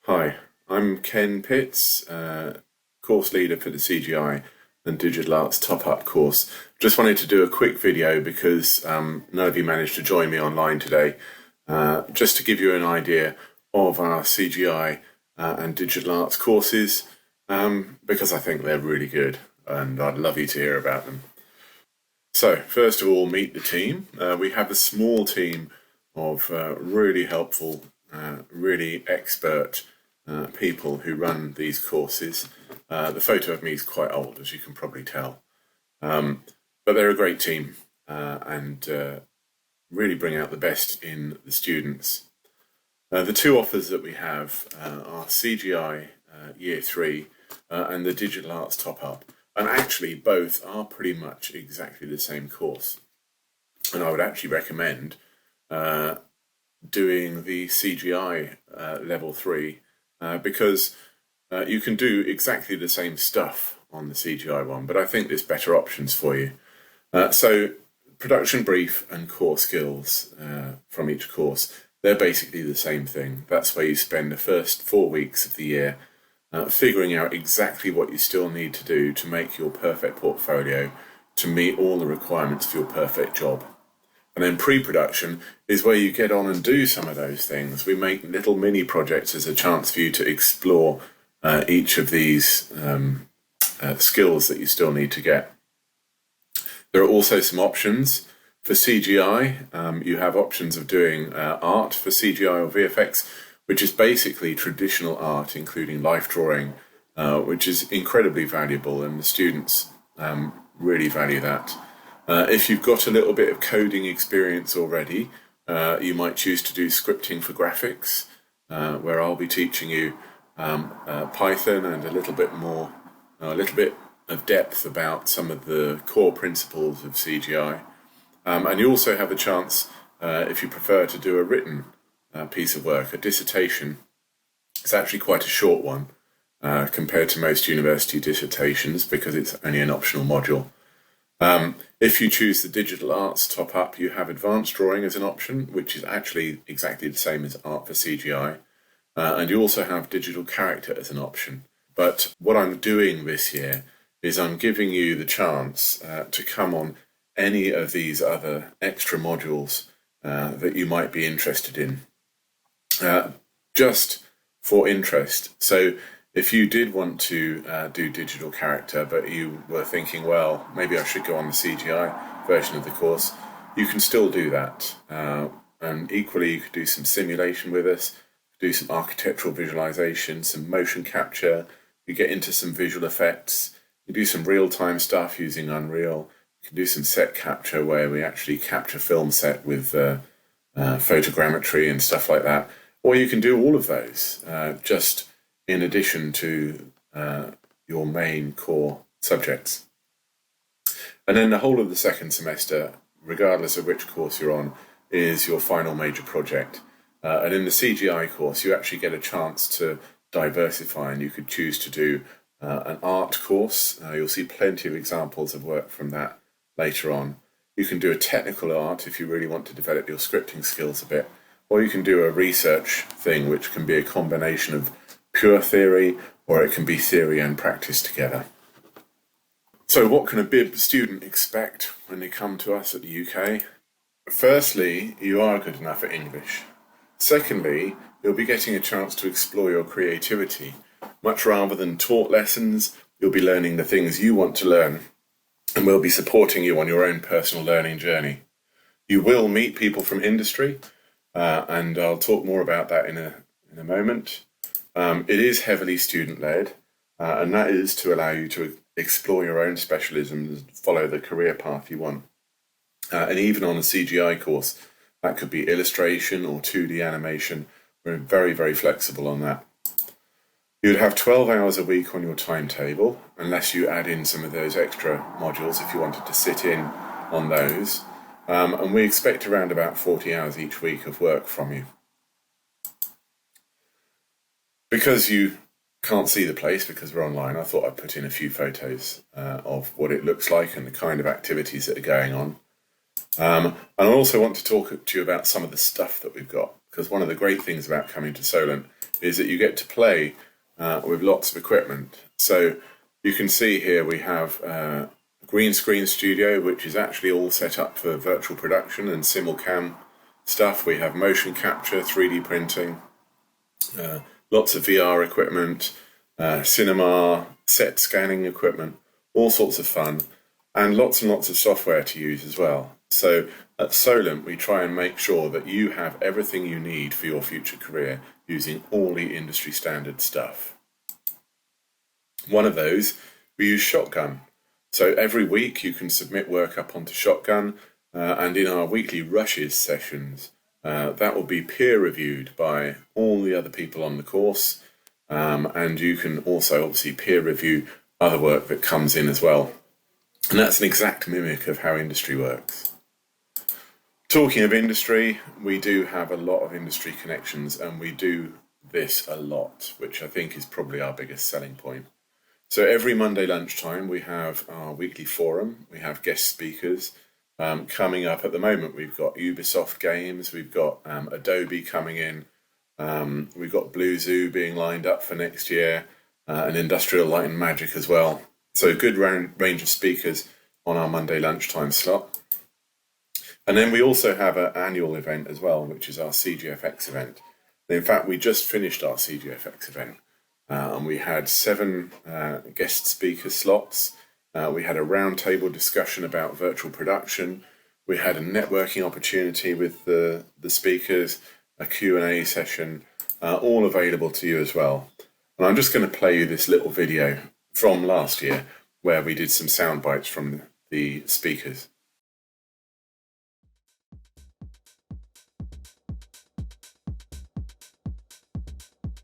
Hi, I'm Ken Pitts, course leader for the CGI and Digital Arts Top-Up course. Just wanted to do a quick video because none of you managed to join me online today, just to give you an idea of our CGI and Digital Arts courses, because I think they're really good and I'd love you to hear about them. So, first of all, meet the team. We have a small team of really helpful, really expert people who run these courses. The photo of me is quite old, as you can probably tell, but they're a great team and really bring out the best in the students. The two offers that we have are CGI Year 3 and the Digital Arts Top-Up, and actually both are pretty much exactly the same course, and I would actually recommend doing the CGI Level 3 because you can do exactly the same stuff on the CGI one, but I think there's better options for you. So production brief and core skills from each course, they're basically the same thing. That's where you spend the first 4 weeks of the year figuring out exactly what you still need to do to make your perfect portfolio, to meet all the requirements for your perfect job. And then pre-production is where you get on and do some of those things. We make little mini projects as a chance for you to explore each of these skills that you still need to get. There are also some options for CGI. You have options of doing art for CGI or VFX, which is basically traditional art, including life drawing, which is incredibly valuable, and the students really value that. If you've got a little bit of coding experience already, you might choose to do scripting for graphics, where I'll be teaching you Python and a little bit of depth about some of the core principles of CGI. And you also have a chance, if you prefer, to do a written piece of work, a dissertation. It's actually quite a short one compared to most university dissertations because it's only an optional module. If you choose the Digital Arts Top-Up, you have advanced drawing as an option, which is actually exactly the same as art for CGI. And you also have digital character as an option. But what I'm doing this year is I'm giving you the chance to come on any of these other extra modules that you might be interested in, just for interest. So if you did want to do digital character, but you were thinking, well, maybe I should go on the CGI version of the course, you can still do that. And equally, you could do some simulation with us, do some architectural visualization, some motion capture, you get into some visual effects, you do some real-time stuff using Unreal, you can do some set capture where we actually capture film set with photogrammetry and stuff like that. Or you can do all of those, just in addition to your main core subjects. And then the whole of the second semester, regardless of which course you're on, is your final major project. And in the CGI course, you actually get a chance to diversify, and you could choose to do an art course. You'll see plenty of examples of work from that later on. You can do a technical art if you really want to develop your scripting skills a bit, or you can do a research thing, which can be a combination of pure theory, or it can be theory and practice together. So what can a BIB student expect when they come to us at the UK? Firstly, you are good enough at English. Secondly, you'll be getting a chance to explore your creativity. Much rather than taught lessons, you'll be learning the things you want to learn, and we'll be supporting you on your own personal learning journey. You will meet people from industry, and I'll talk more about that in a moment. It is heavily student-led, and that is to allow you to explore your own specialisms and follow the career path you want. And even on a CGI course, that could be illustration or 2D animation. We're very, very flexible on that. You'd have 12 hours a week on your timetable, unless you add in some of those extra modules if you wanted to sit in on those. And we expect around about 40 hours each week of work from you. Because you can't see the place because we're online, I thought I'd put in a few photos of what it looks like and the kind of activities that are going on. And I also want to talk to you about some of the stuff that we've got, because one of the great things about coming to Solent is that you get to play with lots of equipment. So you can see here we have a green screen studio, which is actually all set up for virtual production and simulcam stuff. We have motion capture, 3D printing, lots of VR equipment, cinema, set scanning equipment, all sorts of fun, and lots of software to use as well. So at Solent, we try and make sure that you have everything you need for your future career using all the industry standard stuff. One of those, we use Shotgun. So every week you can submit work up onto Shotgun, and in our weekly rushes sessions, that will be peer reviewed by all the other people on the course, and you can also obviously peer review other work that comes in as well. And that's an exact mimic of how industry works. Talking of industry, we do have a lot of industry connections, and we do this a lot, which I think is probably our biggest selling point. So every Monday lunchtime we have our weekly forum, we have guest speakers. Coming up at the moment, we've got Ubisoft games, we've got Adobe coming in, we've got Blue Zoo being lined up for next year, and Industrial Light and Magic as well. So a good range of speakers on our Monday lunchtime slot. And then we also have an annual event as well, which is our CGFX event. In fact, we just finished our CGFX event, and we had 7 guest speaker slots. We had a roundtable discussion about virtual production. We had a networking opportunity with the speakers, a Q&A session, all available to you as well. And I'm just going to play you this little video from last year where we did some sound bites from the speakers.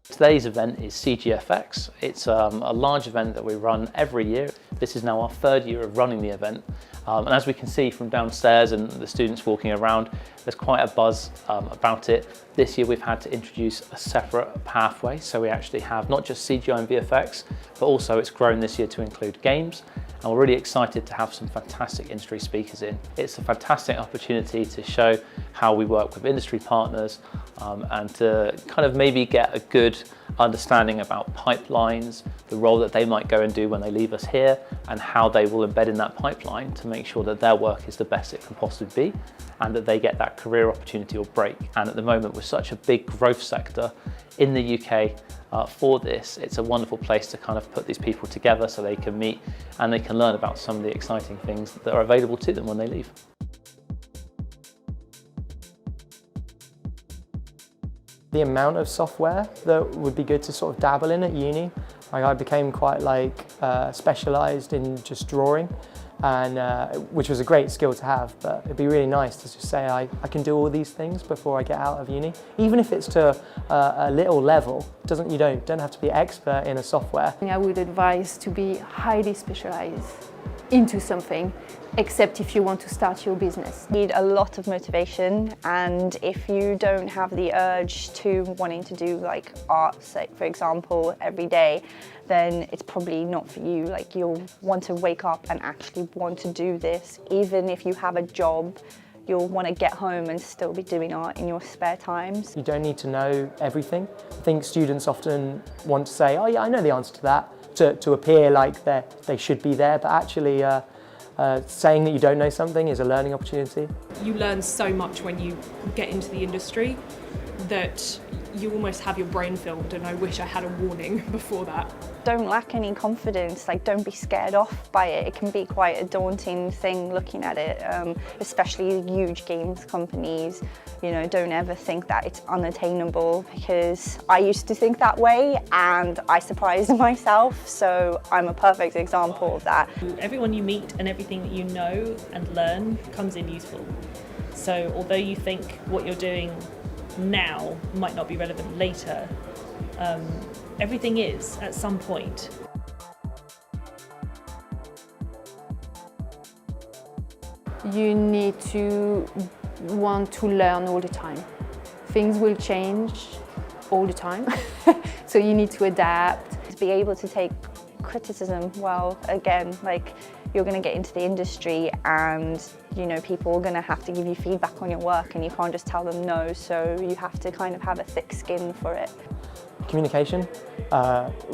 Today's event is CGFX. It's a large event that we run every year. This is now our 3rd year of running the event. And as we can see from downstairs and the students walking around, there's quite a buzz about it. This year we've had to introduce a separate pathway. So we actually have not just CGI and VFX, but also it's grown this year to include games. And we're really excited to have some fantastic industry speakers in. It's a fantastic opportunity to show how we work with industry partners and to kind of maybe get a good understanding about pipelines, the role that they might go and do when they leave us here, and how they will embed in that pipeline to make sure that their work is the best it can possibly be, and that they get that career opportunity or break. And at the moment, with such a big growth sector in the UK for this, it's a wonderful place to kind of put these people together so they can meet and they can learn about some of the exciting things that are available to them when they leave. The amount of software that would be good to sort of dabble in at uni. Like I became quite specialised in just drawing, and which was a great skill to have, but it'd be really nice to just say I can do all these things before I get out of uni. Even if it's to a little level, you don't have to be expert in a software. I would advise to be highly specialised into something, except if you want to start your business. You need a lot of motivation, and if you don't have the urge to wanting to do like art, say, for example, every day, then it's probably not for you. Like you'll want to wake up and actually want to do this. Even if you have a job, you'll want to get home and still be doing art in your spare times. You don't need to know everything. I think students often want to say, oh yeah, I know the answer to that, to appear like they should be there, but actually saying that you don't know something is a learning opportunity. You learn so much when you get into the industry that you almost have your brain filmed, and I wish I had a warning before that. Don't lack any confidence, like don't be scared off by it. It can be quite a daunting thing looking at it, especially huge games companies. You know, don't ever think that it's unattainable, because I used to think that way and I surprised myself, so I'm a perfect example of that. Everyone you meet and everything that you know and learn comes in useful. So although you think what you're doing now might not be relevant later, everything is at some point. You need to want to learn all the time. Things will change all the time, so you need to adapt. To be able to take criticism, well, again, like you're going to get into the industry and you know people are going to have to give you feedback on your work and you can't just tell them no, so you have to kind of have a thick skin for it. communication.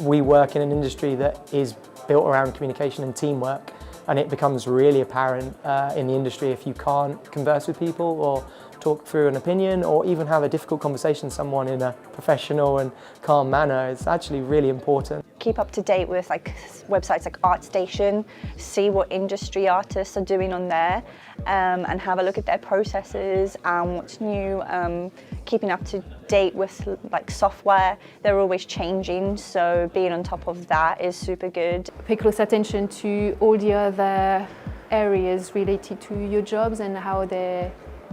We work in an industry that is built around communication and teamwork, and it becomes really apparent in the industry if you can't converse with people or talk through an opinion or even have a difficult conversation with someone in a professional and calm manner. It's actually really important. Keep up to date with like websites like ArtStation, see what industry artists are doing on there, and have a look at their processes and what's new. Keeping up to date with like software, they're always changing, so being on top of that is super good. Pay close attention to all the other areas related to your jobs and how they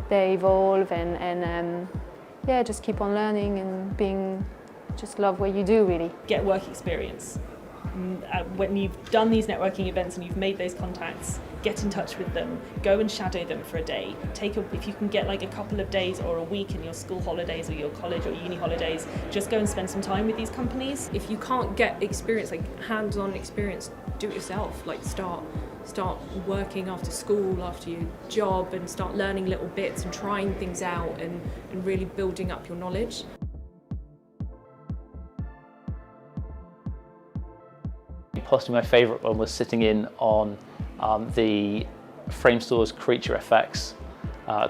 evolve, and yeah, just keep on learning and just love what you do, really. Get work experience. When you've done these networking events and you've made those contacts, get in touch with them, go and shadow them for a day. If you can get like a couple of days or a week in your school holidays or your college or uni holidays, just go and spend some time with these companies. If you can't get experience, like hands-on experience, do it yourself. Like start working after school, after your job, and start learning little bits and trying things out and really building up your knowledge. Possibly my favourite one was sitting in on the Framestore's Creature FX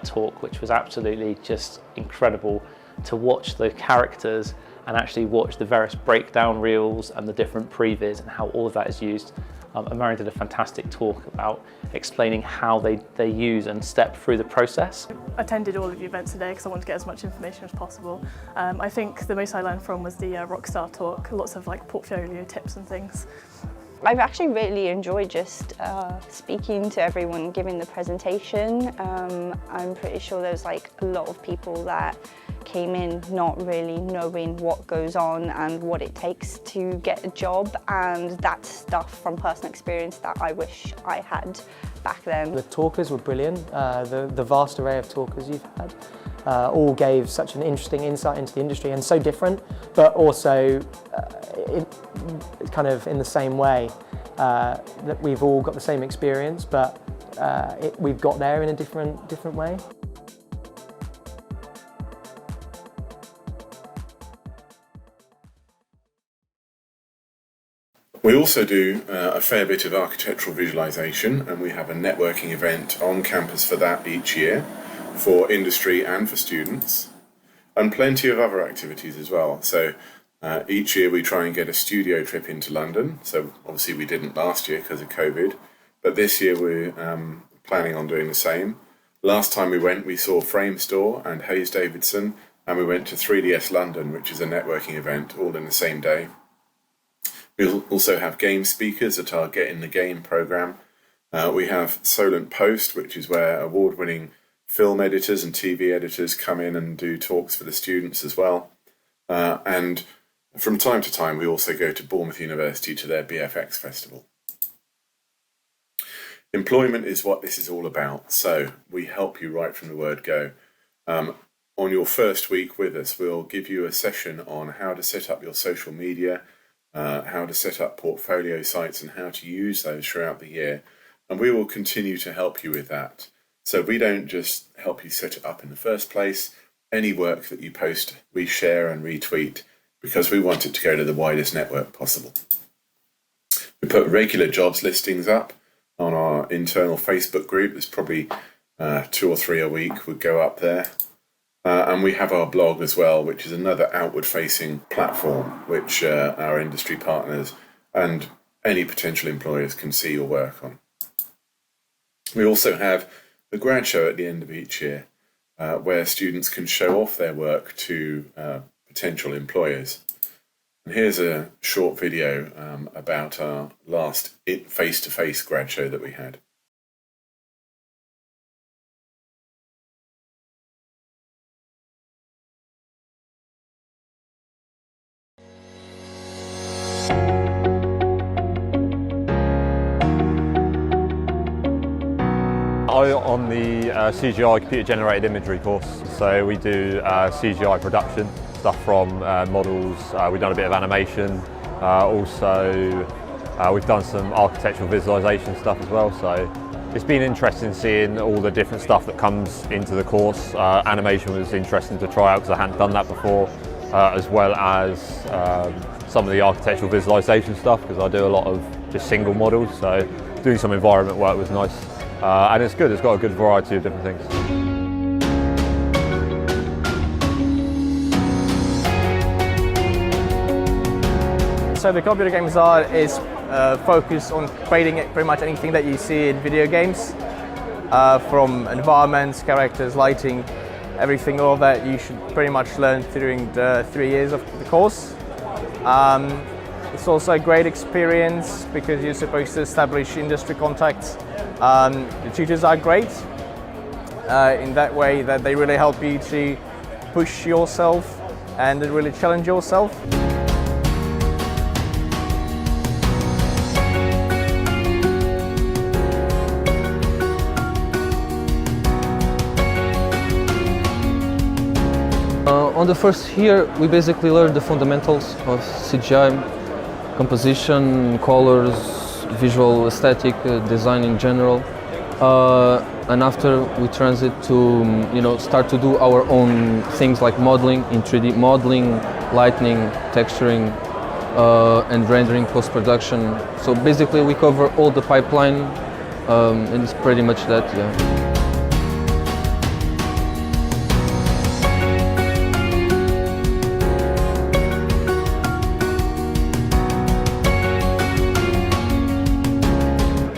talk, which was absolutely just incredible to watch the characters and actually watch the various breakdown reels and the different previs and how all of that is used. And Marion did a fantastic talk about explaining how they use and step through the process. I attended all of the events today because I wanted to get as much information as possible. I think the most I learned from was the Rockstar talk, lots of like portfolio tips and things. I've actually really enjoyed just speaking to everyone, giving the presentation. I'm pretty sure there's like a lot of people that came in not really knowing what goes on and what it takes to get a job, and that's stuff from personal experience that I wish I had back then. The talkers were brilliant. The vast array of talkers you've had all gave such an interesting insight into the industry, and so different, but also kind of in the same way, that we've all got the same experience, but we've got there in a different way. We also do a fair bit of architectural visualisation, and we have a networking event on campus for that each year, for industry and for students, and plenty of other activities as well. So each year we try and get a studio trip into London. So obviously we didn't last year because of COVID, but this year we're planning on doing the same. Last time we went, we saw Framestore and Hayes Davidson, and we went to 3DS London, which is a networking event, all in the same day. We'll also have game speakers at our Get in the Game programme. We have Solent Post, which is where award-winning film editors and TV editors come in and do talks for the students as well. And from time to time, we also go to Bournemouth University to their BFX festival. Employment is what this is all about, so we help you right from the word go. On your first week with us, we'll give you a session on how to set up your social media, how to set up portfolio sites and how to use those throughout the year. And we will continue to help you with that. So we don't just help you set it up in the first place. Any work that you post, we share and retweet because we want it to go to the widest network possible. We put regular jobs listings up on our internal Facebook group. There's probably 2 or 3 a week would go up there. And we have our blog as well, which is another outward-facing platform which our industry partners and any potential employers can see your work on. We also have a grad show at the end of each year where students can show off their work to potential employers. And here's a short video about our last face-to-face grad show that we had. On the CGI computer generated imagery course, so we do CGI production, stuff from models, we've done a bit of animation, also we've done some architectural visualization stuff as well, so it's been interesting seeing all the different stuff that comes into the course. Animation was interesting to try out because I hadn't done that before, as well as some of the architectural visualization stuff, because I do a lot of just single models, so doing some environment work was nice. And it's good, it's got a good variety of different things. So the computer games art is focused on creating pretty much anything that you see in video games, from environments, characters, lighting, everything, all that you should pretty much learn during the 3 years of the course. It's also a great experience because you're supposed to establish industry contacts. The tutors are great in that way that they really help you to push yourself and really challenge yourself. On the first year, we basically learned the fundamentals of CGI, composition, colors, visual aesthetic, design in general. And after we transit to, start to do our own things like modeling in 3D, modeling, lighting, texturing, and rendering post-production. So basically we cover all the pipeline, and it's pretty much that, yeah.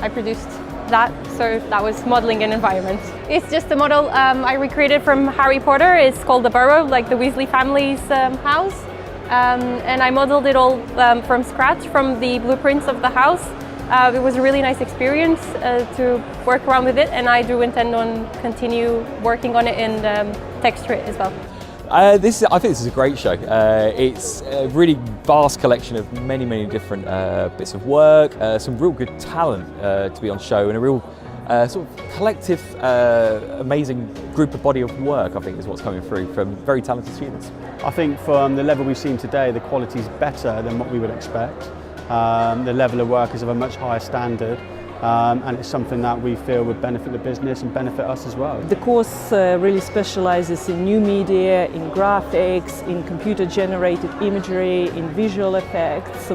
I produced that, so that was modeling an environment. It's just a model I recreated from Harry Potter. It's called the Burrow, like the Weasley family's house. And I modeled it all from scratch, from the blueprints of the house. It was a really nice experience to work around with it, and I do intend on continue working on it and texture it as well. I think this is a great show. It's a really vast collection of many different bits of work, some real good talent to be on show, and a real sort of collective, amazing group of body of work, I think, is what's coming through from very talented students. I think from the level we've seen today, the quality is better than what we would expect. The level of work is of a much higher standard. And it's something that we feel would benefit the business and benefit us as well. The course really specializes in new media, in graphics, in computer-generated imagery, in visual effects,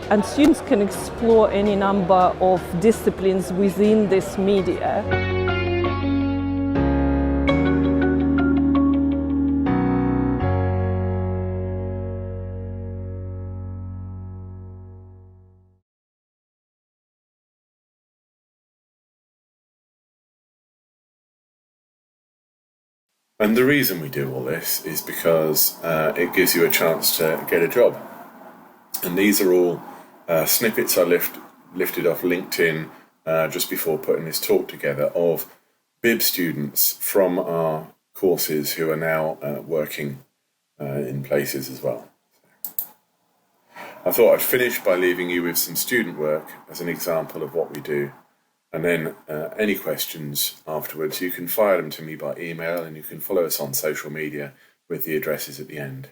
and students can explore any number of disciplines within this media. And the reason we do all this is because it gives you a chance to get a job. And these are all snippets I lifted off LinkedIn just before putting this talk together of BIB students from our courses who are now working in places as well. I thought I'd finish by leaving you with some student work as an example of what we do. And then any questions afterwards, you can fire them to me by email, and you can follow us on social media with the addresses at the end.